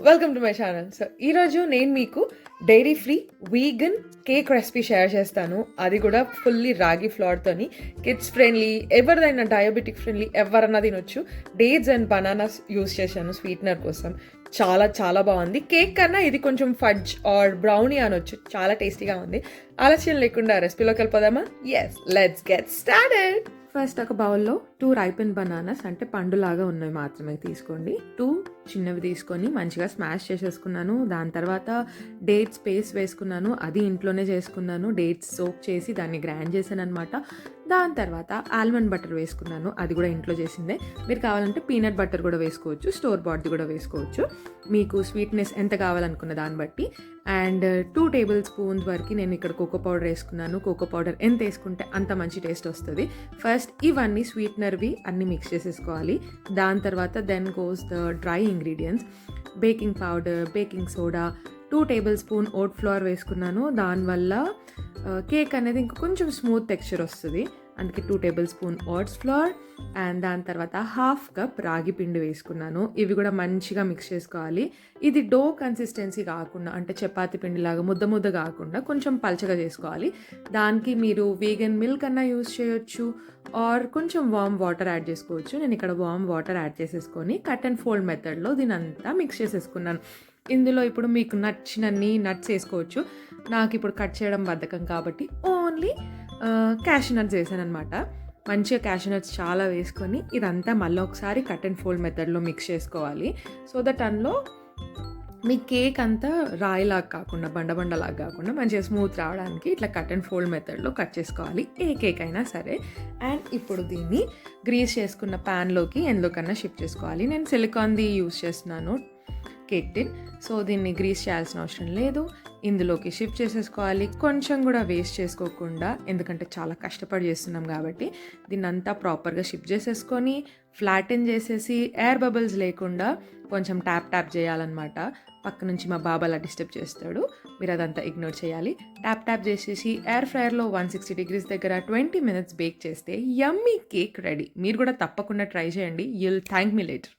Welcome to my channel. So ఈరోజు నేను మీకు dairy free vegan cake recipe share చేస్తాను. అది కూడా ఫుల్లీ రాగి ఫ్లోర్తోని కిడ్స్ ఫ్రెండ్లీ, ఎవరిదైనా డయాబెటిక్ ఫ్రెండ్లీ, ఎవరన్నా తినొచ్చు. డేట్స్ అండ్ బనానాస్ యూస్ చేశాను స్వీట్నర్ కోసం. చాలా చాలా బాగుంది. కేక్ కన్నా ఇది కొంచెం ఫడ్జ్ ఆర్ బ్రౌనీ అనొచ్చు. చాలా టేస్టీగా ఉంది. ఆలస్యం లేకుండా రెసిపీలోకి వెళ్ళిపోదామా? Yes, let's get started. First ఒక బౌల్లో 2 రైపెన్ బనానాస్, అంటే పండులాగా ఉన్నవి మాత్రమే తీసుకోండి. 2 చిన్నవి తీసుకొని మంచిగా స్మాష్ చేసేసుకున్నాను. దాని తర్వాత డేట్స్ పేస్ట్ వేసుకున్నాను. అది ఇంట్లోనే చేసుకున్నాను. డేట్స్ సోక్ చేసి దాన్ని గ్రైండ్ చేశాను అనమాట. దాని తర్వాత ఆల్మండ్ బటర్ వేసుకున్నాను. అది కూడా ఇంట్లో చేసిందే. మీరు కావాలంటే పీనట్ బటర్ కూడా వేసుకోవచ్చు, స్టోర్ బాట్ది కూడా వేసుకోవచ్చు, మీకు స్వీట్నెస్ ఎంత కావాలనుకున్న దాన్ని బట్టి. అండ్ 2 టేబుల్ స్పూన్స్ వరకు నేను ఇక్కడ కోకో పౌడర్ వేసుకున్నాను. కోకో పౌడర్ ఎంత వేసుకుంటే అంత మంచి టేస్ట్ వస్తుంది. ఫస్ట్ ఇవన్నీ స్వీట్నర్వి అన్నీ మిక్స్ చేసేసుకోవాలి. దాని తర్వాత then goes the dry ingredients. Baking powder, baking soda, 2 tablespoon oat flour వేసుకున్నాను. దానివల్ల కేక్ అనేది ఇంకా కొంచెం స్మూత్ టెక్స్చర్ వస్తుంది. అందుకే 2 tablespoon oats flour. And దాని తర్వాత 1/2 కప్ రాగి పిండి వేసుకున్నాను. ఇవి కూడా మంచిగా మిక్స్ చేసుకోవాలి. ఇది డో కన్సిస్టెన్సీ కాకుండా, అంటే చపాతీ పిండిలాగా ముద్ద ముద్ద కాకుండా కొంచెం పల్చగా చేసుకోవాలి. దానికి మీరు వీగన్ మిల్క్ అన్నా యూస్ చేయొచ్చు ఆర్ కొంచెం వామ్ వాటర్ యాడ్ చేసుకోవచ్చు. నేను ఇక్కడ వామ్ వాటర్ యాడ్ చేసేసుకొని కట్ అండ్ ఫోల్డ్ మెథడ్లో దీని అంతా మిక్స్ చేసేసుకున్నాను. ఇందులో ఇప్పుడు మీకు నచ్చినన్ని నట్స్ వేసుకోవచ్చు. నాకు ఇప్పుడు కట్ చేయడం బద్ధకం కాబట్టి ఓన్లీ క్యాషూ నట్స్ వేసాను అనమాట. మంచిగా క్యాషూ నట్స్ చాలా వేసుకొని ఇదంతా మళ్ళీ ఒకసారి కట్ అండ్ ఫోల్డ్ మెథడ్లో మిక్స్ చేసుకోవాలి. సో దట్ అందులో మీ కేక్ అంతా రాయిలాగా కాకుండా, బండలాగా కాకుండా మంచిగా స్మూత్ రావడానికి ఇట్లా కట్ అండ్ ఫోల్డ్ మెథడ్లో కట్ చేసుకోవాలి, ఏ కేక్ అయినా సరే. అండ్ ఇప్పుడు దీన్ని గ్రీస్ చేసుకున్న ప్యాన్లోకి ఎందుకన్నా షిఫ్ట్ చేసుకోవాలి. నేను సిలికాన్ది యూస్ చేస్తున్నాను కేక్ టిన్. సో దీన్ని గ్రీస్ చేయాల్సిన అవసరం లేదు. ఇందులోకి షిఫ్ట్ చేసేసుకోవాలి, కొంచెం కూడా వేస్ట్ చేసుకోకుండా, ఎందుకంటే చాలా కష్టపడి చేస్తున్నాం కాబట్టి. దీన్ని అంతా ప్రాపర్గా షిఫ్ట్ చేసేసుకొని ఫ్లాటెన్ చేసేసి ఎయిర్ బబుల్స్ లేకుండా కొంచెం ట్యాప్ చేయాలన్నమాట. పక్క నుంచి మా బాబా అలా డిస్టర్బ్ చేస్తాడు, మీరు అదంతా ఇగ్నోర్ చేయాలి. ట్యాప్ చేసేసి ఎయిర్ ఫ్రైయర్లో 160 degrees దగ్గర 20 minutes బేక్ చేస్తే యమ్మీ కేక్ రెడీ. మీరు కూడా తప్పకుండా ట్రై చేయండి. యుల్ థ్యాంక్ మీ లేటర్.